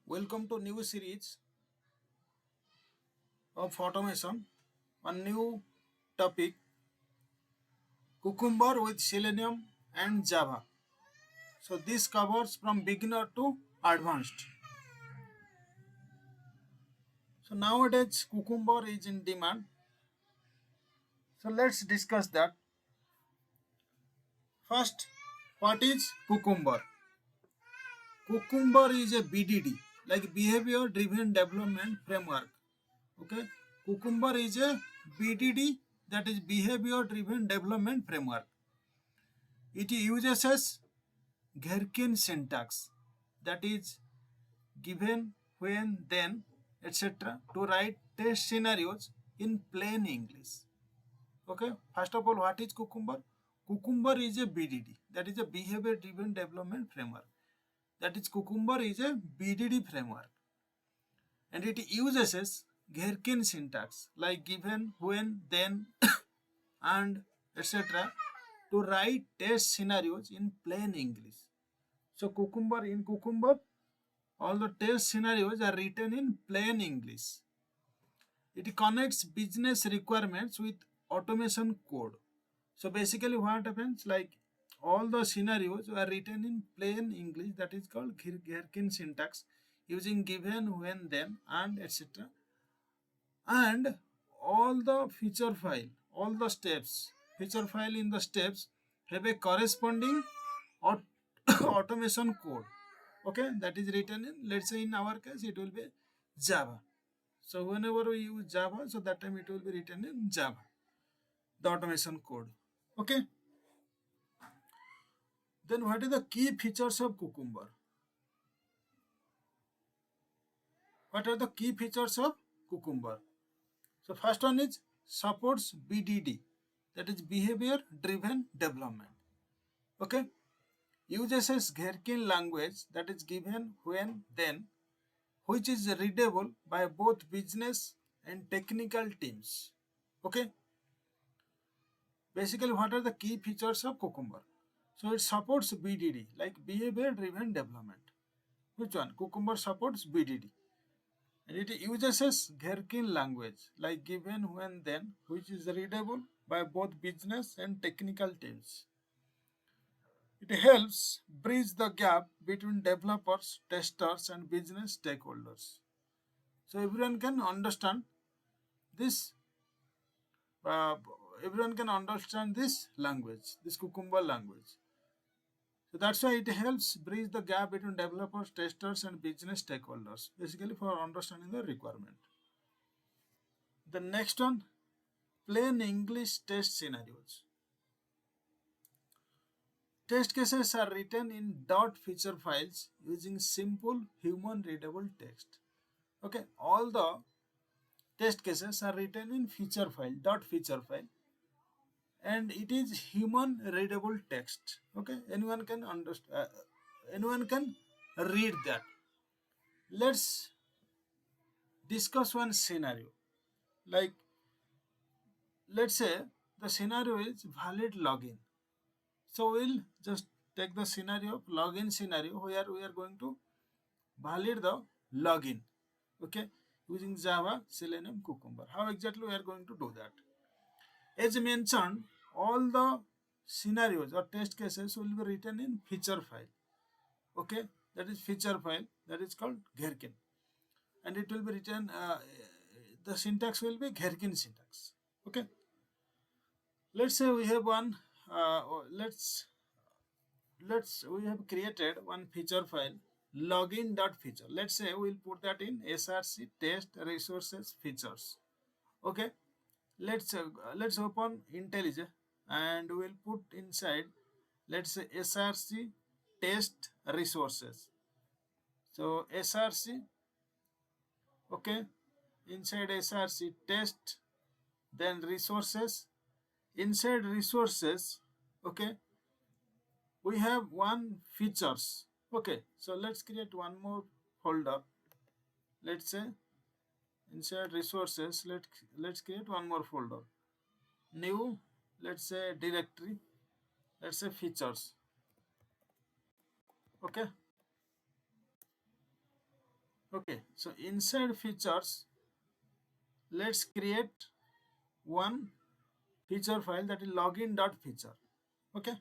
Welcome to new series of automation. One new topic, Cucumber with Selenium and Java. So this covers from beginner to advanced. So nowadays Cucumber is in demand. So let's discuss that. First, what is Cucumber? Cucumber is a BDD, like behavior driven development framework. Okay, Cucumber is a BDD, that is behavior driven development framework. It uses Gherkin syntax, that is given, when, then, etc. to write test scenarios in plain English. Okay, first of all, what is Cucumber? Cucumber is a BDD, that is a behavior driven development framework. That is, Cucumber is a BDD framework, and it uses Gherkin syntax like given, when, then, and etc. to write test scenarios in plain English. So in Cucumber, all the test scenarios are written in plain English. It connects business requirements with automation code. So basically what happens, like all the scenarios are written in plain English, that is called Gherkin syntax, using given, when, then, and etc. And all the feature file, all the steps, feature file in the steps have a corresponding automation code. Okay, that is written in, let's say in our case it will be Java. So whenever we use Java, so that time it will be written in Java, the automation code. Okay, then what are the key features of Cucumber? What are the key features of Cucumber? So first one is supports BDD, that is behavior driven development. Okay, uses Gherkin language, that is given, when, then, which is readable by both business and technical teams. Okay, basically what are the key features of Cucumber? So it supports BDD, like behavior driven development. Which one? Cucumber supports BDD, and it uses Gherkin language like given, when, then, which is readable by both business and technical teams. It helps bridge the gap between developers, testers, and business stakeholders. So everyone can understand this. Uh, Everyone can understand this language, this Cucumber language. So that's why it helps bridge the gap between developers, testers, and business stakeholders, basically for understanding the requirement. The next one, plain English test scenarios. Test cases are written in dot feature files using simple human readable text. Okay, all the test cases are written in feature file, dot feature file, and it is human readable text. Okay, anyone can understand, anyone can read that. Let's discuss one scenario. Like, let's say the scenario is valid login. So we'll just take the scenario of login scenario where we are going to validate the login. Okay, using Java, Selenium, Cucumber. How exactly we are going to do that? As mentioned, all the scenarios or test cases will be written in feature file. Okay, that is feature file, that is called Gherkin, and it will be written. The syntax will be Gherkin syntax. Okay, let's say we have one. We have created one feature file, login.feature. Let's say we'll put that in src test resources features. Okay, let's open IntelliJ and we'll put inside, let's say, src test resources. So src, okay, inside src test, then resources. Inside resources, okay, we have one features. Okay, so let's create one more folder. Let's say inside resources, let's create one more folder, new, let's say directory, let's say features. Okay, Okay, so inside features, let's create one feature file, that is login.feature. Okay,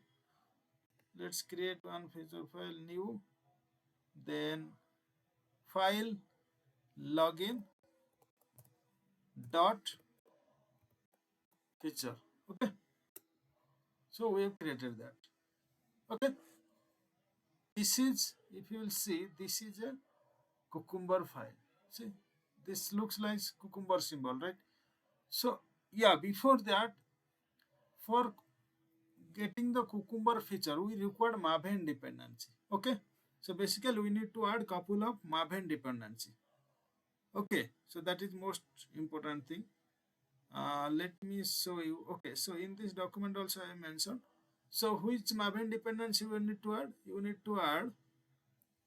let's create one feature file, new, then file login dot feature. Okay, so we have created that. Okay, this is, if you will see, this is a Cucumber file. See, this looks like Cucumber symbol, right? So yeah, before that, for getting the Cucumber feature, we require Maven dependency. Okay, so basically we need to add couple of Maven dependency. Okay, so that is most important thing. Let me show you. Okay, so in this document also I mentioned. So which Maven dependency we need to add? You need to add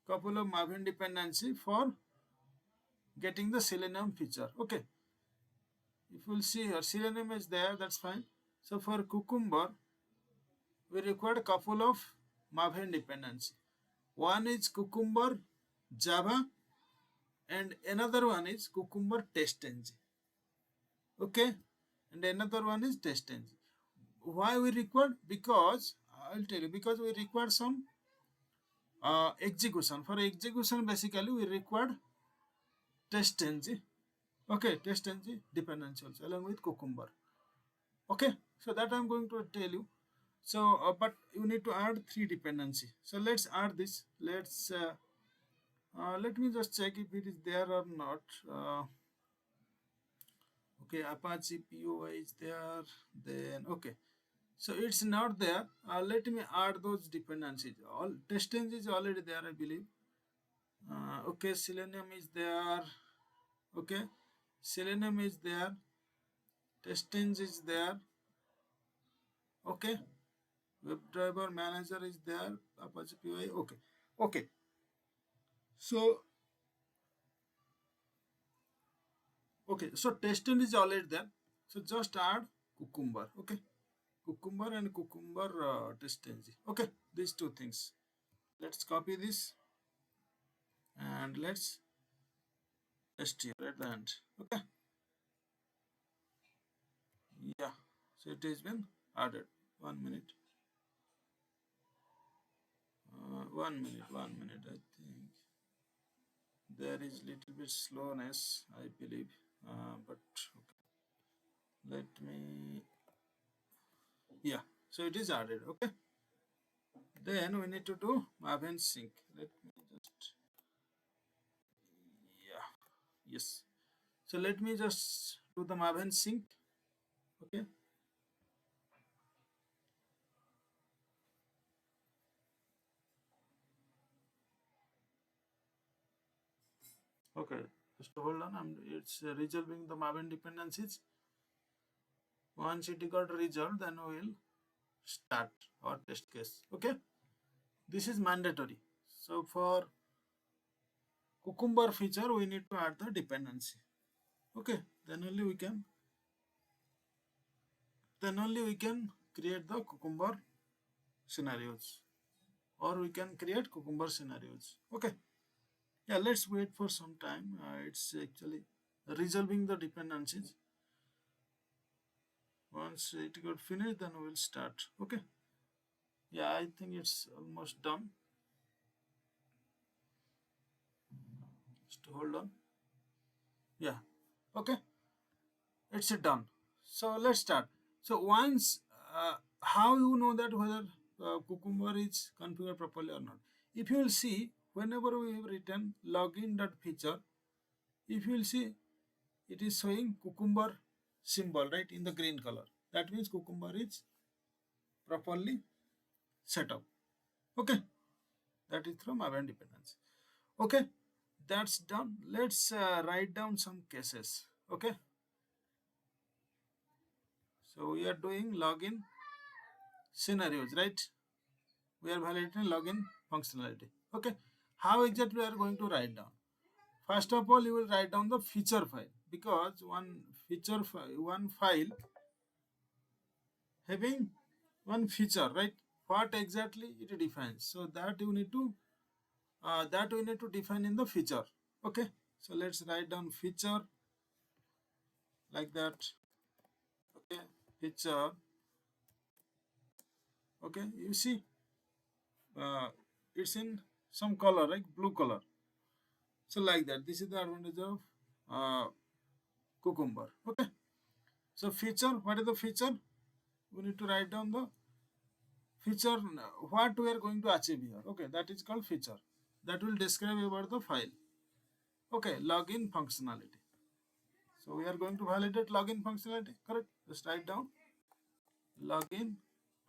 couple of Maven dependency for getting the Selenium feature. Okay, if you will see here, Selenium is there, that's fine. So for Cucumber, we require a couple of Maven dependency. One is Cucumber Java and another one is Cucumber TestNG. Okay, and another one is TestNG. Why we require? Because I'll tell you, because we require some execution. For execution, basically we require TestNG. Okay, TestNG dependency also along with Cucumber. Okay, so that I'm going to tell you. So but you need to add three dependency. So let's add this. Let me just check if it is there or not. Okay, Apache POI is there, then okay, so it's not there. Let me add those dependencies. All TestNG is already there, I believe. Okay, Selenium is there. Okay, Selenium is there, TestNG is there. Okay, WebDriver Manager is there, Apache POI. Okay, okay, so okay, so TestNG is already there, so just add Cucumber. Okay, Cucumber and Cucumber TestNG. Okay, these two things. Let's copy this and let's paste here at the end. Okay, yeah, so it has been added. 1 minute. 1 minute. I think there is little bit slowness, I believe, but okay. Let me. Yeah, so it is added. Okay, then we need to do Maven sync. Let me just. Yeah, yes. So let me just do the Maven sync. Okay. Okay, just hold on. It's resolving the Maven dependencies. Once it got resolved, then we will start our test case. Okay, this is mandatory. So for Cucumber feature, we need to add the dependency. Okay, then only we can create the Cucumber scenarios, or we can create Cucumber scenarios. Okay, yeah, let's wait for some time. It's actually resolving the dependencies. Once it got finished, then we will start. Okay, yeah, I think it's almost done. Just hold on. Yeah, okay, it's done. So let's start. So once, how you know that whether Cucumber is configured properly or not? If you will see, whenever we have written login.feature, if you will see, it is showing Cucumber symbol, right, in the green color. That means Cucumber is properly set up. Okay, that is from Maven dependency. Okay, that's done. Let's write down some cases. Okay, so we are doing login scenarios, right? We are validating login functionality. Okay, how exactly we are going to write down? First of all, you will write down the feature file, because one file having one feature, right? What exactly it defines? So that you need to define in the feature. Okay, so let's write down feature like that. Okay, feature. Okay, you see uh, it's in some color, right? Blue color. So like that, this is the advantage of Cucumber. Okay, so feature, what is the feature? We need to write down the feature, what we are going to achieve here. Okay, that is called feature. That will describe about the file. Okay, login functionality. So we are going to validate login functionality, correct? Just write down login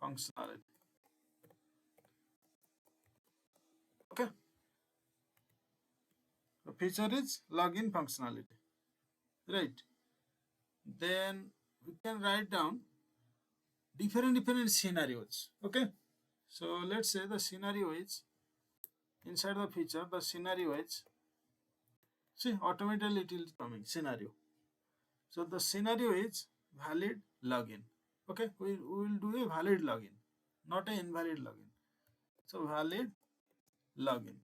functionality. Okay, the feature is login functionality, right? Then we can write down different scenarios. Okay, so let's say the scenario is inside the feature. The scenario is, see, automatically it will coming scenario. So the scenario is valid login. Okay, we will do a valid login, not an invalid login. So valid login.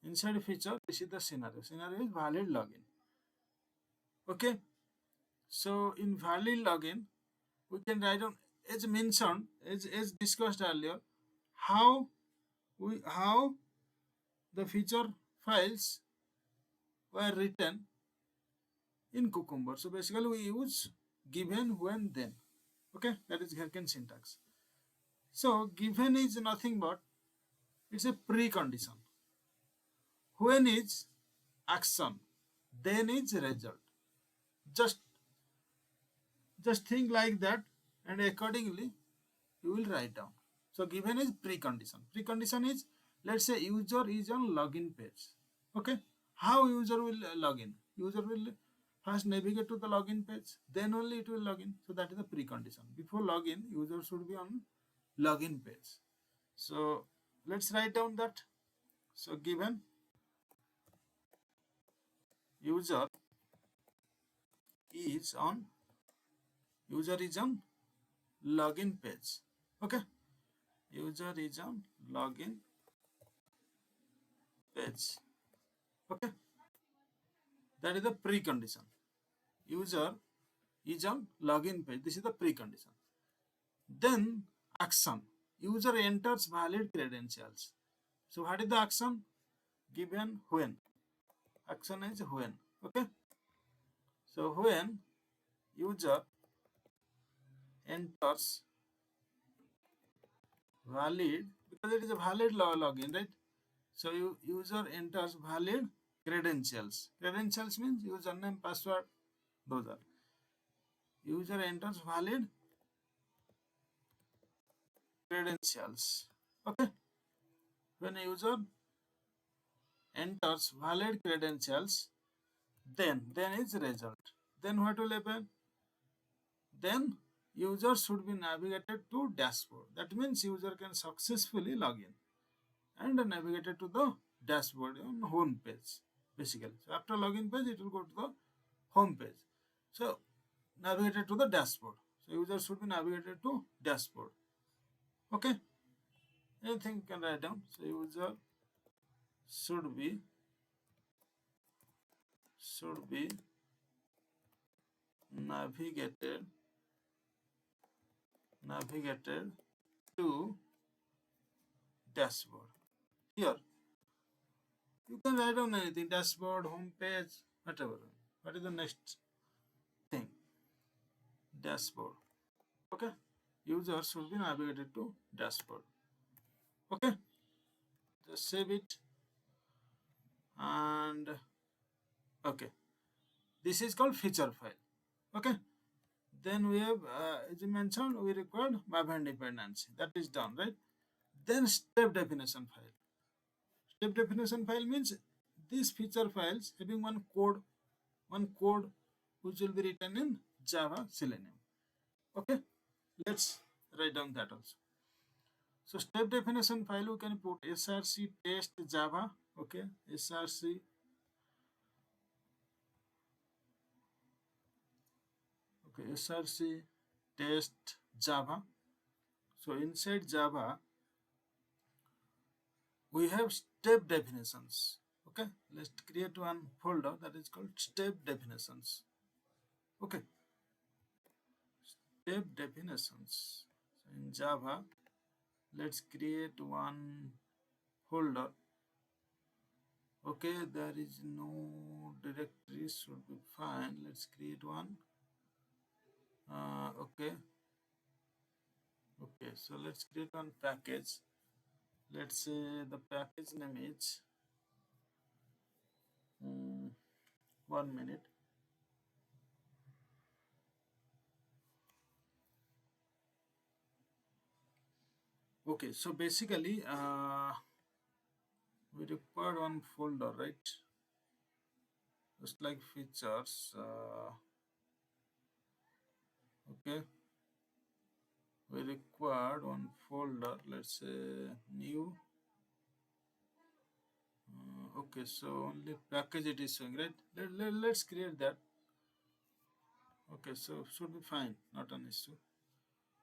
Inside feature, this is the scenario. Scenario is valid login. Okay, so in valid login, we can write down as mentioned, as discussed earlier, how how the feature files were written in Cucumber. So basically we use given, when, then. Okay, that is Gherkin syntax. So given is nothing but it's a precondition. When is action, then is result. Just think like that, and accordingly you will write down. So given is precondition. Precondition is, let's say user is on login page. Okay, how user will log in? User will first navigate to the login page, then only it will log in. So that is the precondition. Before login, user should be on login page. So let's write down that. So given user is on login page. Okay, user is on login page. Okay, that is the precondition. User is on login page. This is the precondition. Then action. User enters valid credentials. So what is the action? Given when. Action is when. Okay. So when user enters valid, because it is a valid login, right? So user enters valid credentials. Credentials means username, password, those are. User enters valid credentials. Okay. When a user enters valid credentials, then is result. Then what will happen? Then user should be navigated to dashboard. That means user can successfully log in and navigated to the dashboard on home page basically. So after login page, it will go to the home page. So navigated to the dashboard. So user should be navigated to dashboard. Okay. Anything you can write down. So user should be navigated to dashboard. Here you can write down anything, dashboard, home page, whatever. What is the next thing? Dashboard. Okay. User should be navigated to dashboard. Okay. Just save it. And okay. This is called feature file. Okay. Then we have, as you mentioned, we required Maven dependency. That is done, right? Then step definition file. Step definition file means these feature files having one code which will be written in Java Selenium. Okay, let's write down that also. So step definition file we can put src test Java. Okay, src test Java. So inside Java we have step definitions. Okay, let's create one folder that is called step definitions. Okay, step definitions. So in Java, let's create one folder. Okay, there is no directory, should be fine. Let's create one. Okay, so let's create one package. Let's say the package name is 1 minute. Okay, so basically we require one folder, right? Just like features. Okay, we required one folder. Let's say new. Okay, so only package it is showing, right? Let's create that. Okay, so should be fine, not an issue.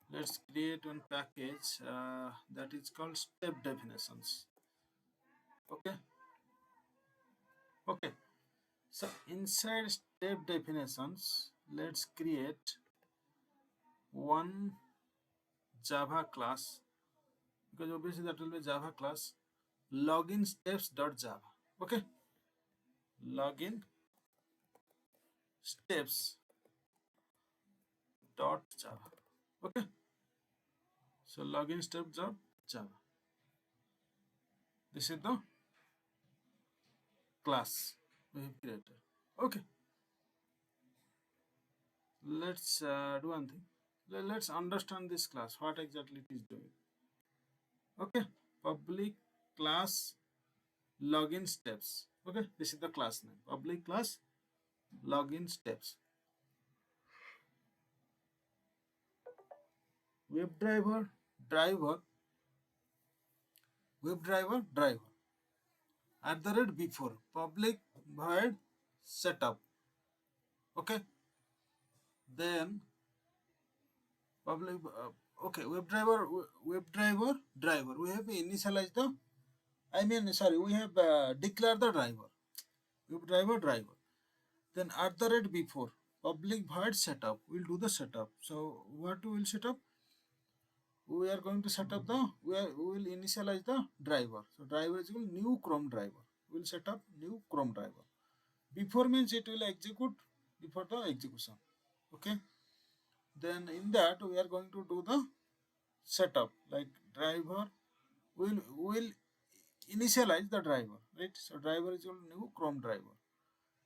Let's create one package that is called step definitions. Okay, okay. So inside step definitions, let's create one Java class, because obviously that will be Java class, login steps.java. Okay, login steps.java. Okay, so login steps.java. This is the class we have created. Okay, let's do one thing. Let's understand this class, what exactly it is doing. Okay, public class login steps. Okay, this is the class name, public class login steps. WebDriver driver, WebDriver at the rate before public void setup. Okay, then public okay, WebDriver driver, we have initialized the, we have declared the driver, WebDriver driver. Then at the rate before public void setup, we'll do the setup. So what we will set up, we are going to set up the, we will initialize the driver. So driver is equal new Chrome driver, we will set up new Chrome driver. Before means it will execute before the execution. Okay, then in that we are going to do the setup, like driver will initialize the driver, right? So driver is equal new Chrome driver.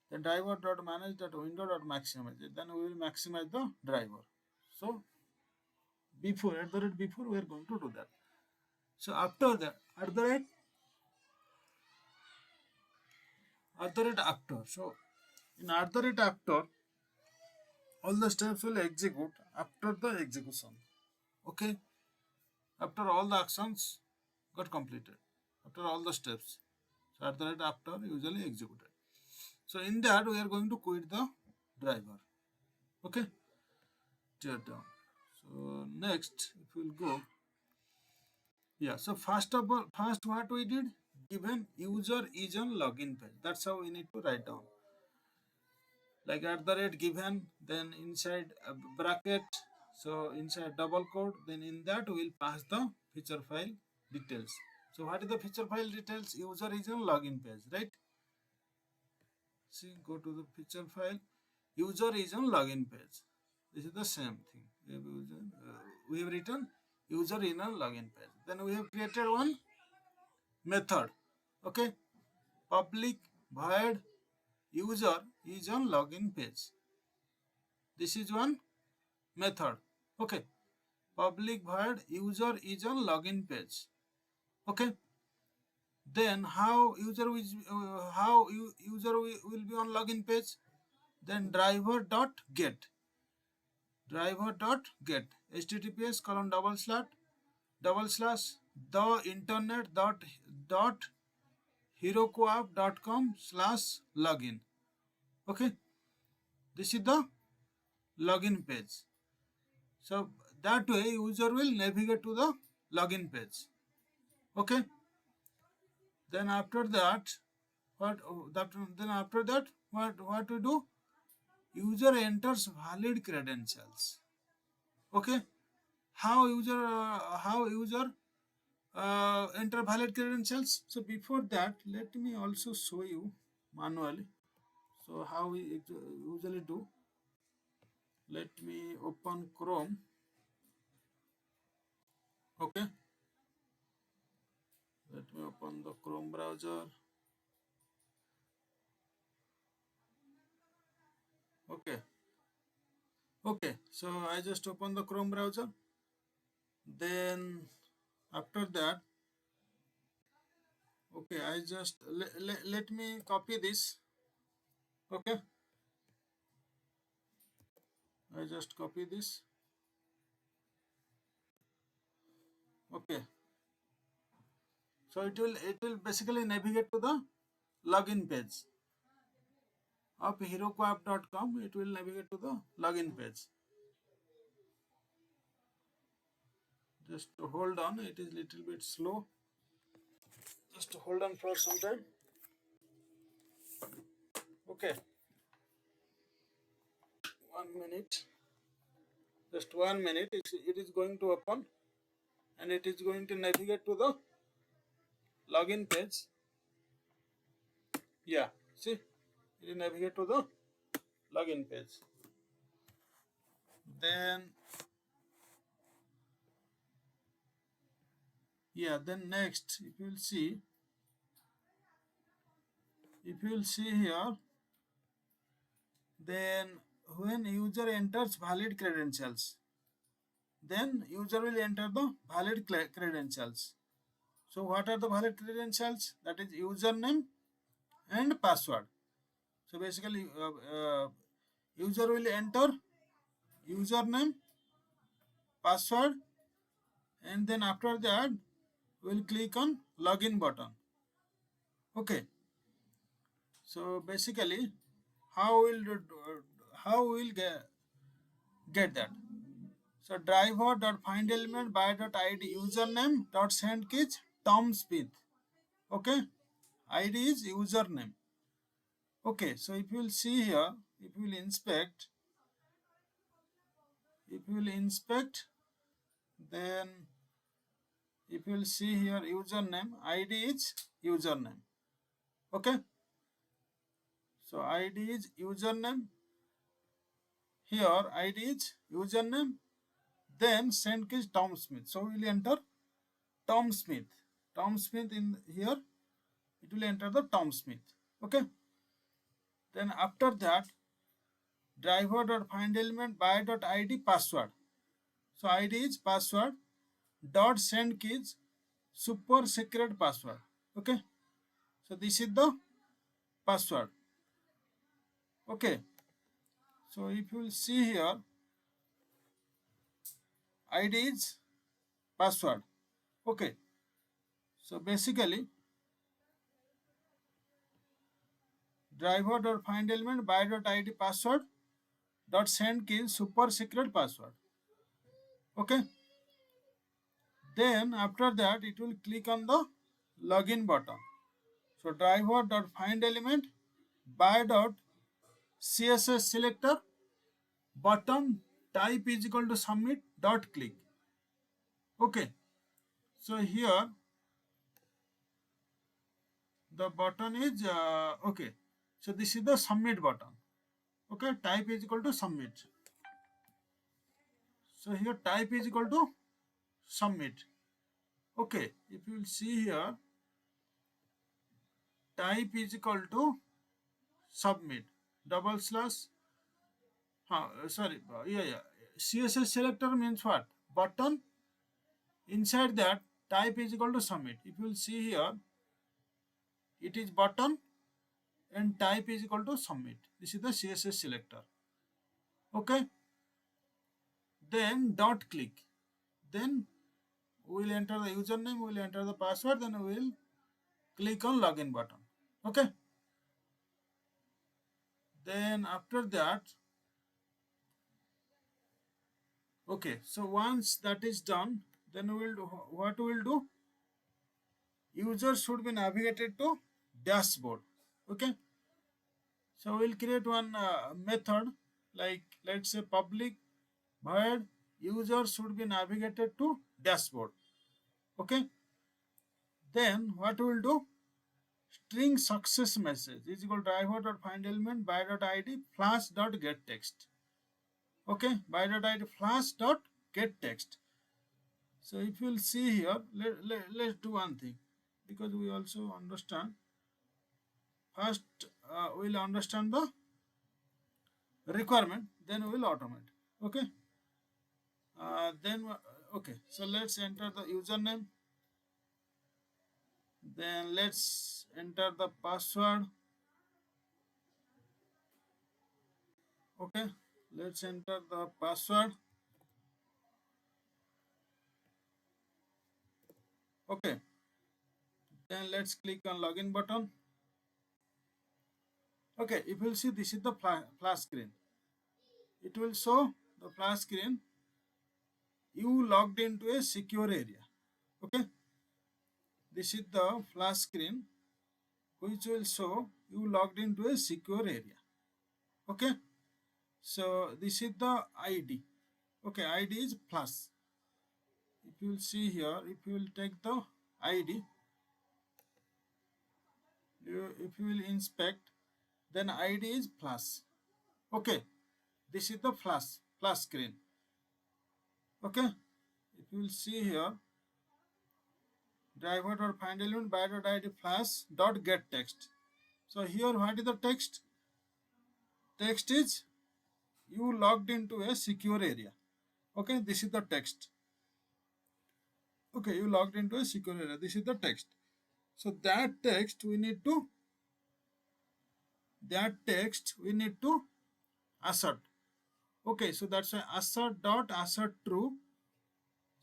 Then driver dot manage that window dot maximize it. Then we will maximize the driver. So before, at the rate before, we are going to do that. So after that, at the rate after. So in at the rate after, all the steps will execute after the execution. Okay, after all the actions got completed, after all the steps. So at the rate after usually executed. So in that we are going to quit the driver. Okay, tear down. So next, if we'll go, yeah. So first what we did, given user is on login page. That's how we need to write down. Like at the rate given, then inside a bracket, so inside double quote, then in that we will pass the feature file details. So what is the feature file details? User is on login page, right? See, go to the feature file. User is on login page. This is the same thing. We have written user in a login page. Then we have created one method. Okay, public void user is on login page. This is one method. Okay, public void user is on login page. Okay, then how user will be on login page? Then driver.get https colon double slash the internet dot herocoop.com/login. Okay, this is the login page. So that way user will navigate to the login page. Okay, then after that what that then after that what we do? User enters valid credentials. Okay, how user enter valid credentials? So before that, let me also show you manually. So how we usually do? Let me open Chrome. Okay, let me open the Chrome browser. Okay, okay. So I just open the Chrome browser. Then after that, okay, I just let me copy this. Okay, I just copy this. Okay, so it will basically navigate to the login page of herocoapp.com. It will navigate to the login page. Just hold on, it is little bit slow. Just hold on for some time. Okay, 1 minute. Just 1 minute. It is going to open and it is going to navigate to the login page. Yeah, see, it will navigate to the login page. Then yeah, then next if you will see here, then when user enters valid credentials, then user will enter the valid credentials. So what are the valid credentials? That is username and password. So basically user will enter username, password, and then after that we'll click on login button. Okay, so basically how we'll get that? So driver.find element by.id username dot send keys Tom Smith. Okay, id is username. Okay, so if you will see here, if you will inspect, then if you will see here username, id is username. Okay, so id is username. Here id is username. Then send key is Tom Smith. So we will enter Tom Smith. Tom Smith in here. It will enter the Tom Smith. Okay. Then after that, driver.find element by.id password. So id is password. Dot send key is super secret password. Okay. So this is the password. Okay. So if you will see here, id is password. Okay. So basically, driver.find element by.id password dot send key super secret password. Okay, then after that it will click on the login button. So driver.find element by dot css selector button type is equal to submit dot click. Okay, so here the button is okay, so this is the submit button. Okay, type is equal to submit. So here type is equal to submit. Okay, if you will see here, type is equal to submit double slash sorry yeah css selector means what? Button, inside that type is equal to submit. If you will see here, it is button and type is equal to submit. This is the css selector. Okay, then dot click, then we will enter the username, we will enter the password, then we will click on login button. Okay, then after that, okay, so once that is done, then we will do what we will do. User should be navigated to dashboard. Okay, so we'll create one method, like let's say public void user should be navigated to dashboard. Okay, then what we'll do, string success message is equal to driver.find element by.id flash dot get text. Okay, by.id flash dot get text. So if you'll see here, let's do one thing, because we also understand. First, we'll understand the requirement, then we'll automate. Okay. Okay. So let's enter the username. Then let's enter the password. Okay. Let's enter the password. Okay. Then let's click on login button. Okay. If you'll see, this is the flash screen. It will show the flash screen. You logged into a secure area. Okay. This is the flash screen which will show you logged into a secure area. Okay. So this is the ID. Okay, ID is plus. If you will see here, if you will take the ID, if you will inspect, then ID is plus. Okay, this is the plus screen. Okay, if you will see here, driver.find element by.id flash dot get text. So here what is the text? Text is you logged into a secure area. Okay, this is the text. Okay, you logged into a secure area. This is the text. So that text we need to assert. Okay, so that's why assert true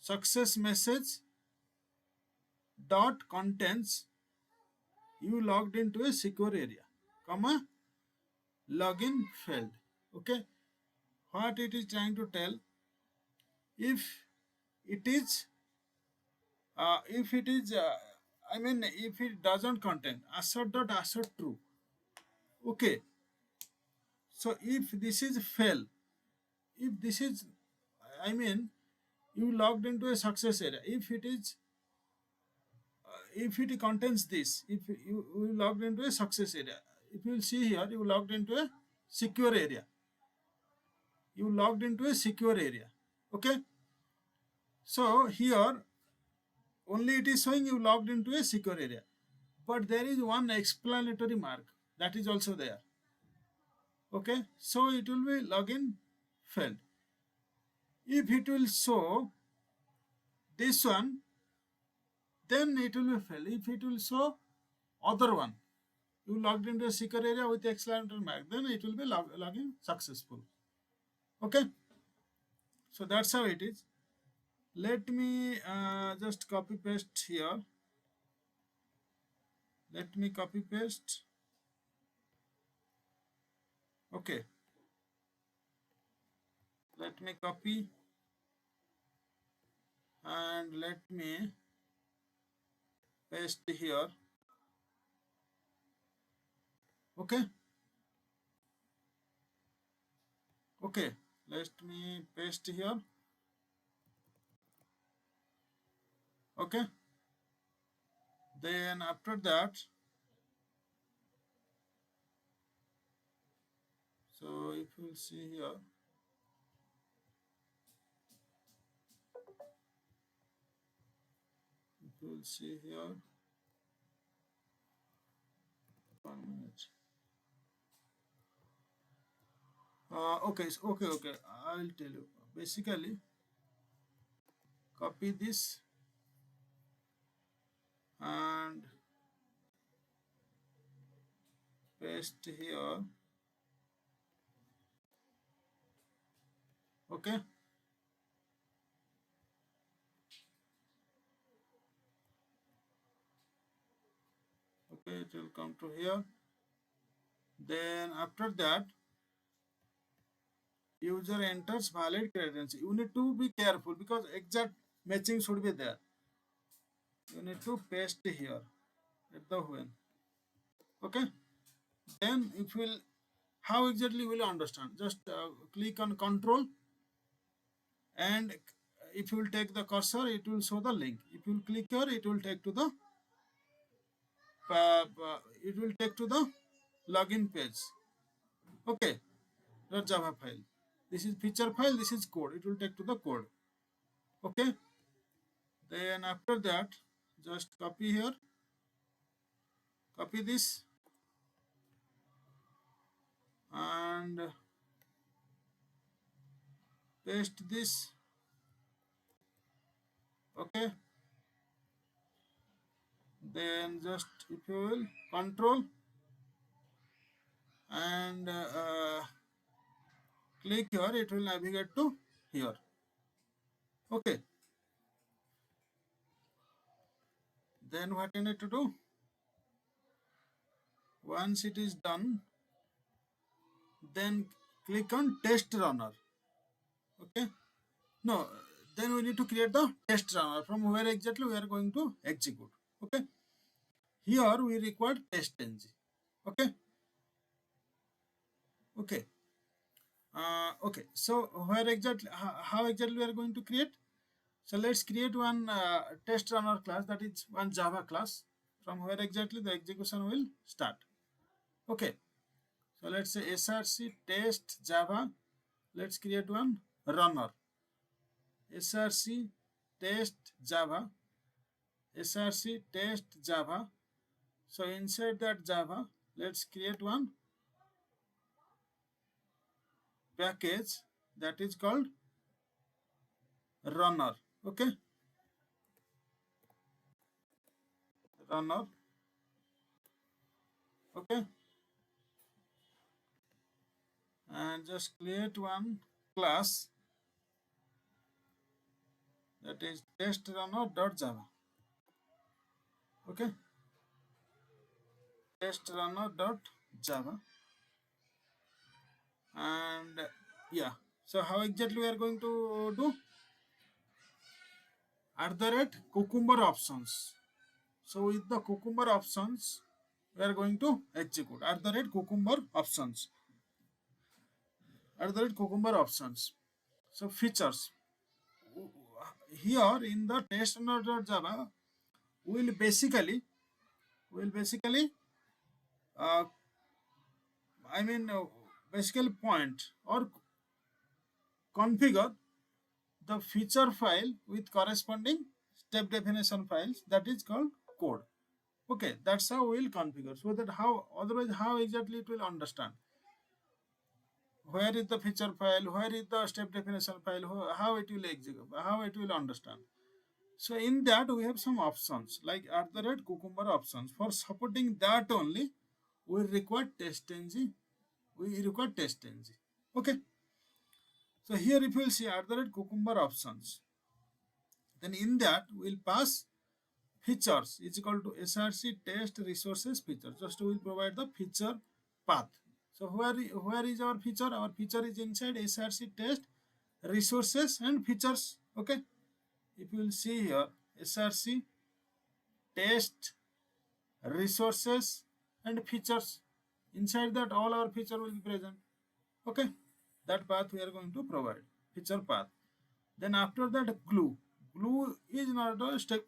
success message dot contains you logged into a secure area, comma login failed. Okay, what it is trying to tell, if it is if it doesn't contain assert true. Okay, so if this is fail, if this is, I mean, you logged into a success area, if it contains this, if you logged into a success area, if you will see here, you logged into a secure area, okay. So here only it is showing you logged into a secure area, but there is one explanatory mark that is also there. Okay, so it will be login failed. If it will show this one, then it will be failed. If it will show other one, you logged into a secure area with exclamation mark, then it will be login successful. Okay, so that's how it is. Let me just copy paste here. Let me copy paste. Okay, let me copy and let me paste here. Okay, okay, let me paste here. Okay, then after that, so if you see here, one minute. Okay, okay, I'll tell you. Basically, copy this and paste here. Okay, okay, it will come to here. Then after that, user enters valid credentials. You need to be careful because exact matching should be there. You need to paste here at the when. Okay, Then if you will, how exactly will you understand? Just click on control, and if you will take the cursor, it will show the link. If you will click here, it will take to the login page. Okay, the Java file. This is feature file. This is code. It will take to the code. Okay. Then after that, just copy here. Copy this and paste this. Okay. Then just if you will control and click here, it will navigate to here. Okay. Then what you need to do? Once it is done, then click on test runner. Okay. No, then we need to create the test runner from where exactly we are going to execute. Okay. Here we require TestNG. Okay. Okay. Okay. So where exactly, how exactly we are going to create? So let's create one test runner class, that is one Java class, from where exactly the execution will start. Okay. So let's say src test Java. Let's create one runner. src test Java. src test Java. So inside that Java, let's create one package that is called runner. Okay. Runner. Okay. And just create one class that is testrunner.java. Okay. Testrunner.java. And yeah, so how exactly we are going to do? @cucumber options. So with the cucumber options, we are going to execute @cucumber options. @cucumber options. So features. Here in the testrunner.java, will basically uh, I mean basically point or configure the feature file with corresponding step definition files, that is called code. Okay, that's how we'll configure, so that how, otherwise how exactly it will understand where is the feature file, where is the step definition file, how it will execute, how it will understand. So in that we have some options like @cucumber options. For supporting that only, we require TestNG. Okay. So here if you will see @cucumber options, then in that we'll pass features is equal to src test resources feature. Just we will provide the feature path. So where is our feature? Our feature is inside src test resources and features. Okay. If you will see here, src test resources and features, inside that all our feature will be present. Okay, that path we are going to provide, feature path. Then after that, glue is not a step.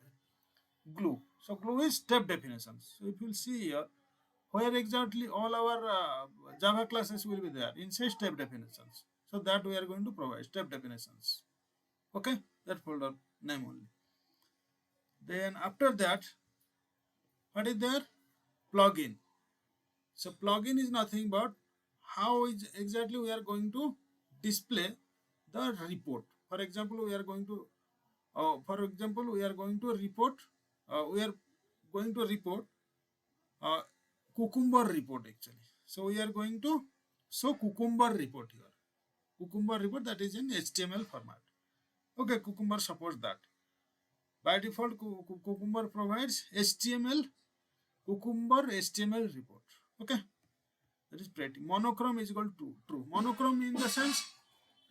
Glue, so glue is step definitions. So if you will see here, where exactly all our Java classes will be there inside step definitions. So that we are going to provide step definitions. Okay, that folder name only. Then after that, what is there? Plugin. So plugin is nothing but how is exactly we are going to display the report. For example, we are going to report. We are going to report uh, Cucumber report actually. So we are going to show Cucumber report here. Cucumber report, that is in HTML format. Okay, Cucumber supports that. By default, Cucumber provides Cucumber HTML report. Okay. That is pretty. Monochrome is equal to true. Monochrome in the sense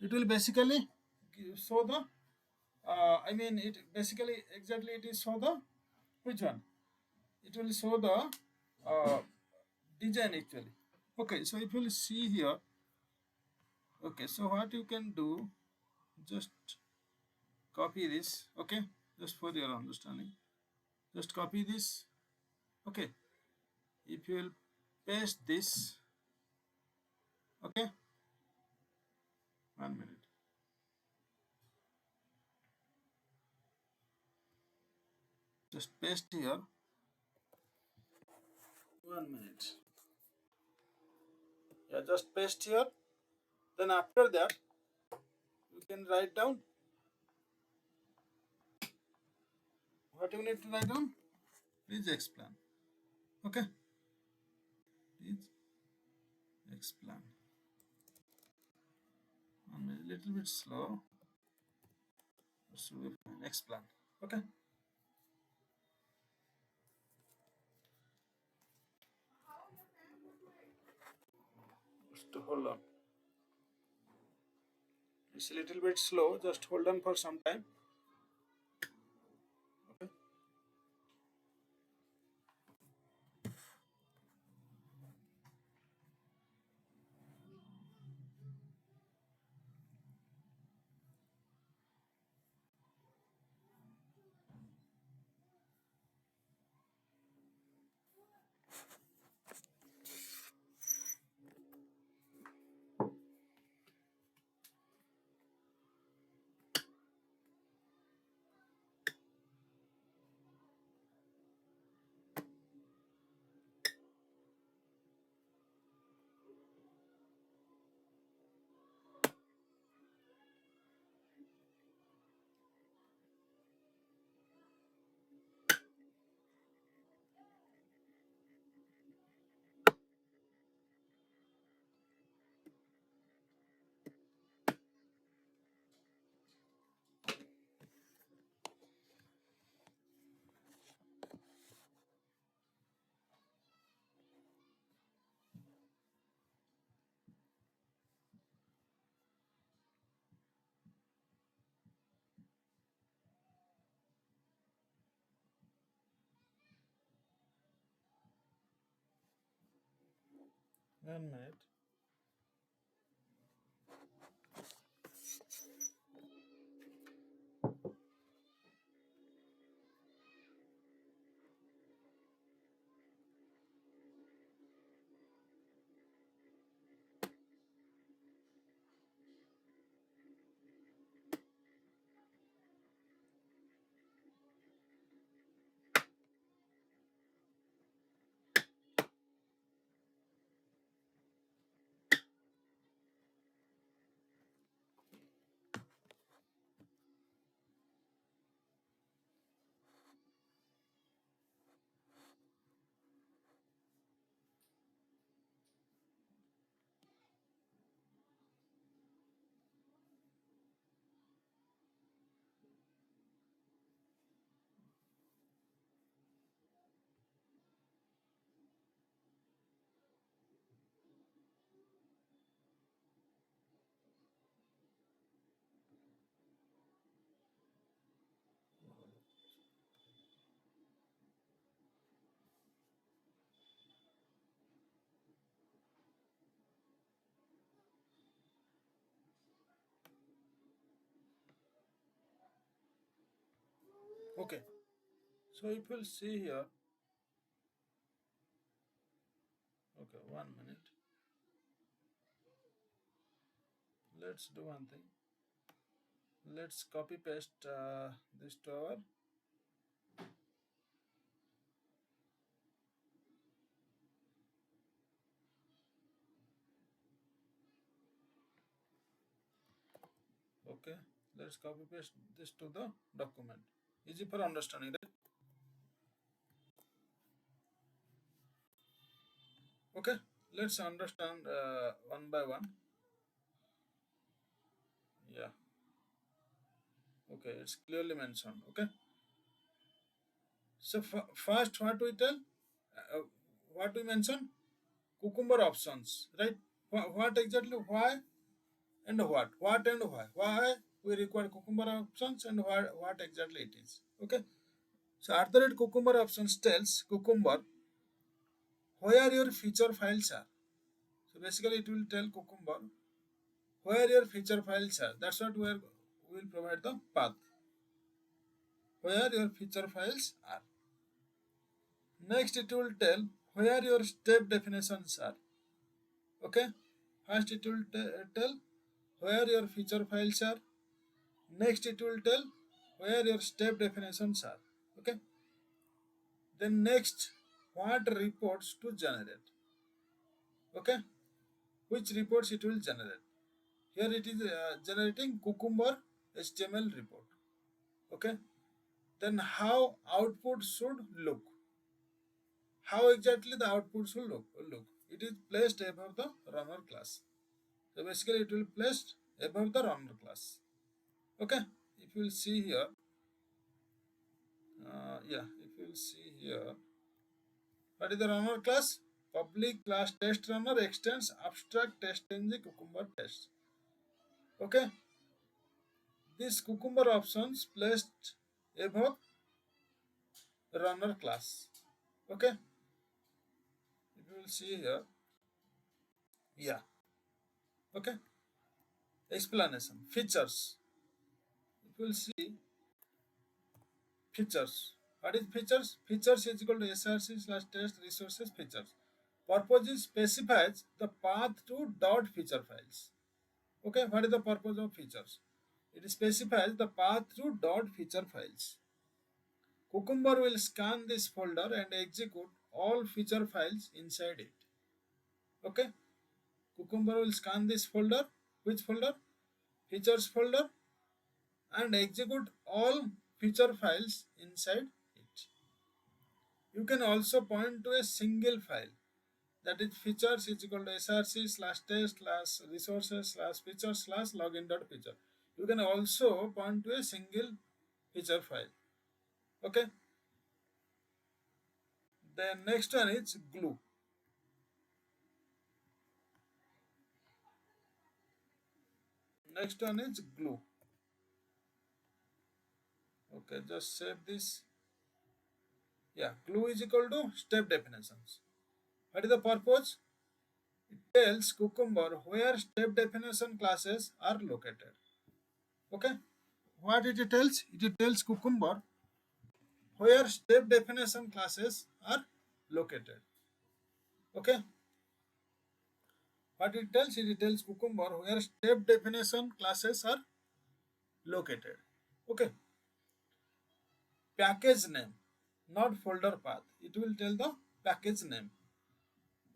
it will basically show the it basically exactly it is show the which one? It will show the design actually. Okay, so if you'll see here, okay, so what you can do, just copy this, okay, just for your understanding, just copy this, okay. If you will paste this, okay, 1 minute, just paste here, 1 minute, yeah, just paste here. Then after that you can write down what you need to write down. Please explain, okay, please explain. 1 minute, little bit slow, should be fine. Explain, okay. Just hold on, it's a little bit slow, just hold on for some time, okay. One minute. Okay, so if you'll see here, okay, 1 minute. Let's do one thing. Let's copy paste this to our, okay. Let's copy paste this to the document. Easy for understanding, right? Okay, let's understand one by one. Yeah, okay, it's clearly mentioned. Okay, so first, what we tell, uh, what we mention, cucumber options, right? What exactly, why and what and why we require cucumber options and what exactly it is. Okay, so at the rate cucumber options tells cucumber where your feature files are. So basically it will tell Cucumber where your feature files are. That's what we will provide the path where your feature files are. Next it will tell where your step definitions are. Okay, first it will tell where your feature files are. Next it will tell where your step definitions are. Okay, then next what reports to generate. Okay, which reports it will generate. Here it is generating Cucumber HTML report. Okay, then how output should look. How exactly the output should look. It is placed above the runner class. So basically it will placed above the runner class. Okay, if you will see here, if you will see here, what is the runner class? Public class test runner extends abstract TestNG Cucumber test. Okay, this Cucumber options placed above runner class. Okay, if you will see here, yeah. Okay, explanation features. If you will see features, what is features? Features is equal to src slash test resources features. Purpose is specifies the path to dot feature files. Okay, what is the purpose of features? It specifies the path to dot feature files. Cucumber will scan this folder and execute all feature files inside it. Okay, Cucumber will scan this folder. Which folder? Features folder, and execute all feature files inside it. You can also point to a single file, that is features is equal to src slash test slash resources slash features slash login.feature. You can also point to a single feature file. Okay. The next one is glue. Next one is glue. Okay, just save this. Yeah, glue is equal to step definitions. What is the purpose? It tells Cucumber where step definition classes are located. Okay, what it tells? It tells Cucumber where step definition classes are located. Okay, what it tells? It tells Cucumber where step definition classes are located. Okay, package name, not folder path. It will tell the package name.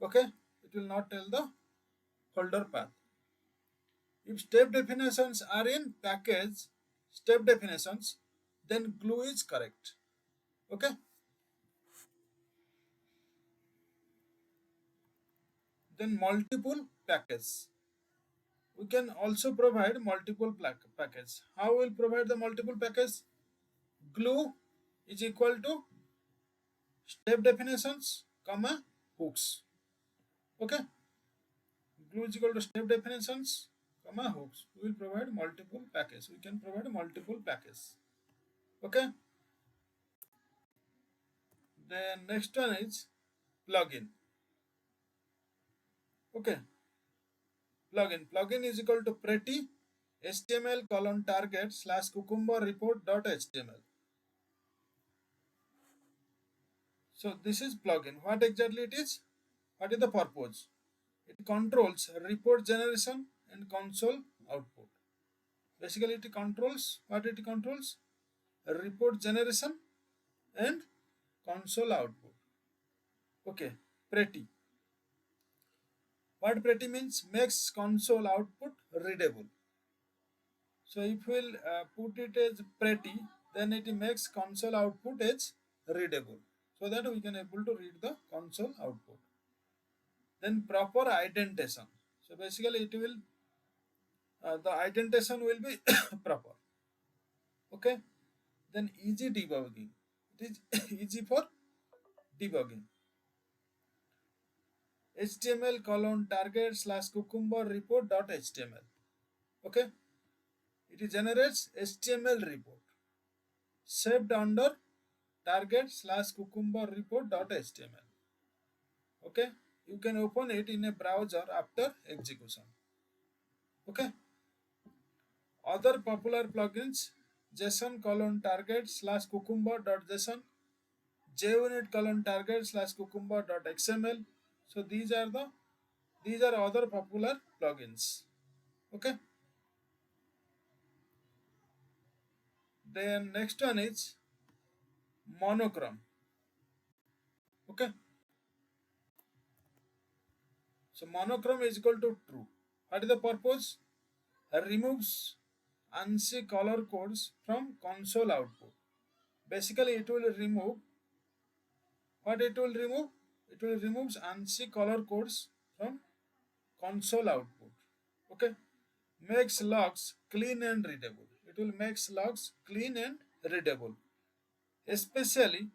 Okay, it will not tell the folder path. If step definitions are in package step definitions, then glue is correct. Okay, then multiple package. We can also provide multiple package. How will provide the multiple package? Glue is equal to step definitions, comma hooks. Okay, glue is equal to step definitions, comma hooks. We will provide multiple package. We can provide multiple package. Okay. Then next one is plugin. Okay, plugin. Plugin is equal to pretty HTML colon target slash cucumber report dot HTML. So this is plugin. What exactly it is? What is the purpose? It controls report generation and console output. Basically, it controls what it controls? Report generation and console output. Okay, pretty. What pretty means? Makes console output readable. So if we'll put it as pretty, then it makes console output as readable, so that we can able to read the console output. Then proper indentation. So basically it will the indentation will be proper. Okay. Then easy debugging. It is easy for debugging. HTML colon target slash cucumber report dot HTML. Okay. It generates HTML report saved under target slash cucumber report dot HTML. Okay. you can open it in a browser after execution. Okay. Other popular plugins: JSON colon target slash cucumber dot JSON, JUnit colon target slash cucumber dot XML. So these are other popular plugins. Okay. Then next one is monochrome. Okay. So monochrome is equal to true. What is the purpose? Removes ANSI color codes from console output. Basically, it will remove what it will remove. It will remove ANSI color codes from console output. Okay, makes logs clean and readable. It will makes logs clean and readable. Especially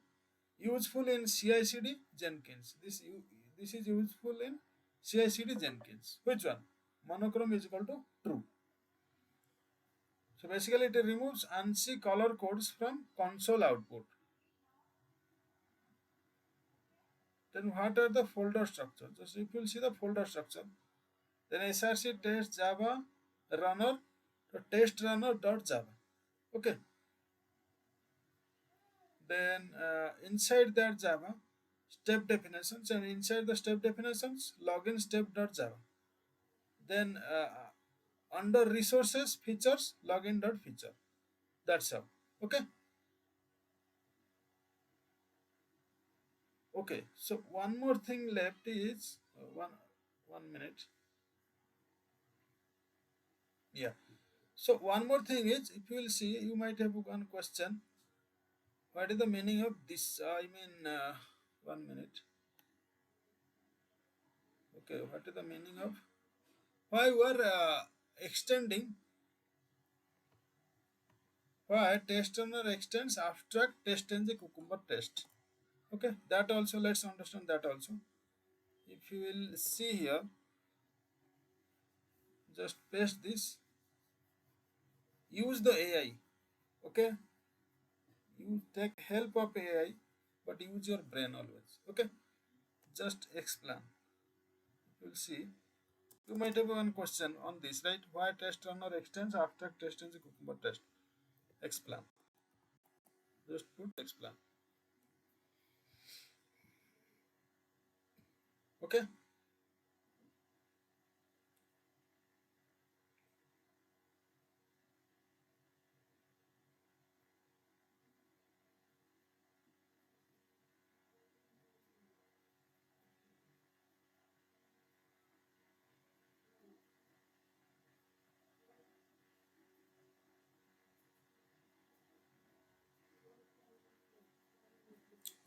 useful in CI/CD Jenkins. This is useful in CI/CD Jenkins. Which one? Monochrome is equal to true. So basically it removes ANSI color codes from console output. Then what are the folder structures? Just if you will see the folder structure, then src test java runner test runner dot java. Okay. Then inside that java step definitions, and inside the step definitions login step dot java. Then under resources features login dot feature. That's how. Okay. Okay, so one more thing left is 1 minute. Yeah. So one more thing is, if you will see, you might have one question. What is the meaning of this? 1 minute. Okay, what is the meaning of? Why we are extending? Why test runner extends abstract TestNG cucumber test? Okay, that also let's understand that also. If you will see here, just paste this. Use the AI. Okay, you take help of AI, but use your brain always. Okay, just explain. You'll see. You might have one question on this, right? Why test runner extends abstract test in the cucumber test? Explain. Just put explain. Okay.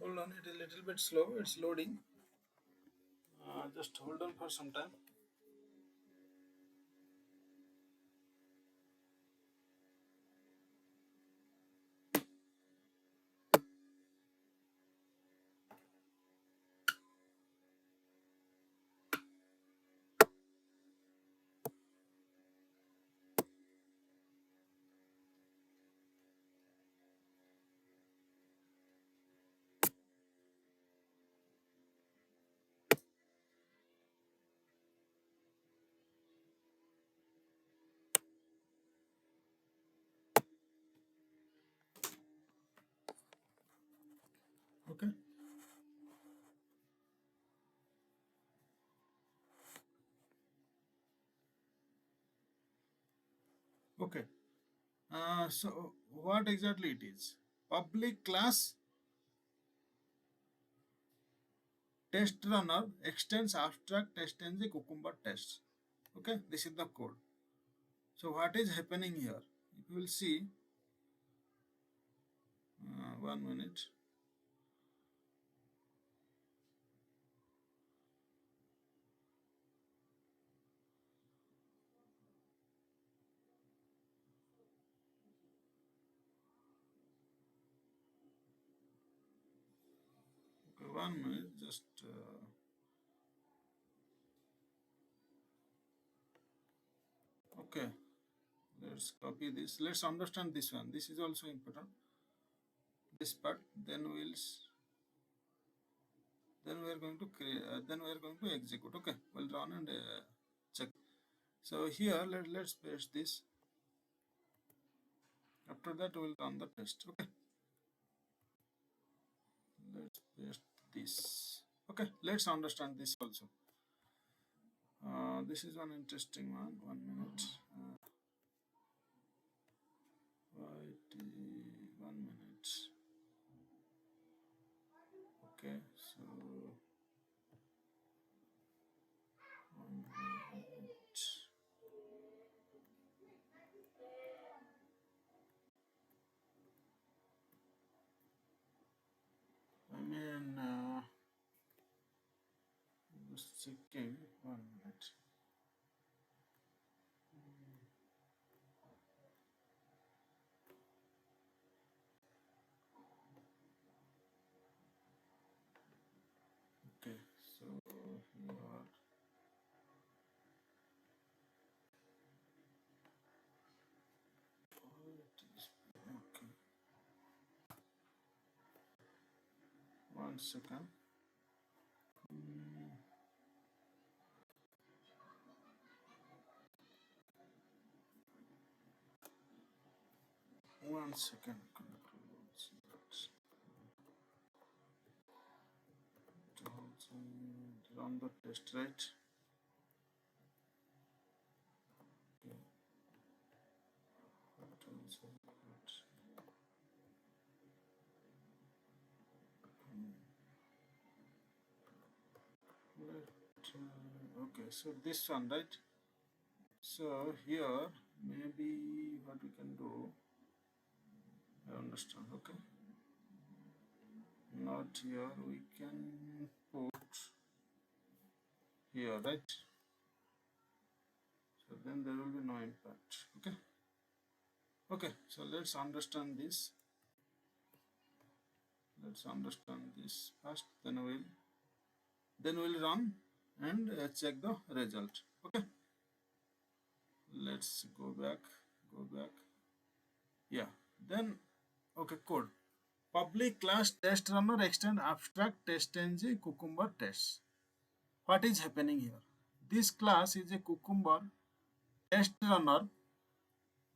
Hold on. It is a little bit slow. It's loading. Just hold on for some time. Okay. Okay. So what exactly it is? Public class test runner extends abstract test in the cucumber test. Okay. This is the code. So what is happening here? If you will see, 1 minute. Okay, 1 minute. Just. Okay, let's copy this. Let's understand this one. This is also important. This part. then we are going to create, then we are going to execute. Okay, we'll run and check. So here let's paste this. After that we'll run the test. Okay, let's paste this. Okay, let's understand this also. This is one interesting one. 1 minute. Wait, 1 minute. Okay, so 1 minute. I mean, just checking. 1 minute. Okay, so here. Okay, 1 second. Mm, 1 second. Run the test, right? Okay. Okay, so this one, right? So here maybe what we can do, I understand. Okay, not here, we can put here, right? So then there will be no impact. Okay, okay, so let's understand this. Let's understand this first, then we'll run and check the result. Okay, let's go back. Yeah, then okay, code. Public class test runner extend abstract TestNG Cucumber tests. What is happening here? This class is a Cucumber test runner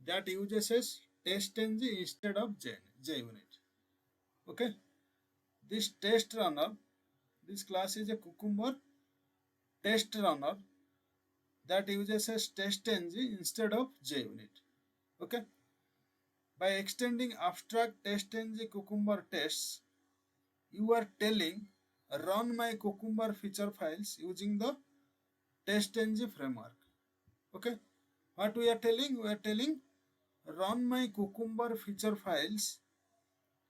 that uses TestNG instead of JUnit. Okay, this test runner, this class is a Cucumber test runner that uses TestNG instead of JUnit. Okay, by extending abstract TestNG Cucumber tests, you are telling run my Cucumber feature files using the TestNG framework. Okay, what we are telling? We are telling run my Cucumber feature files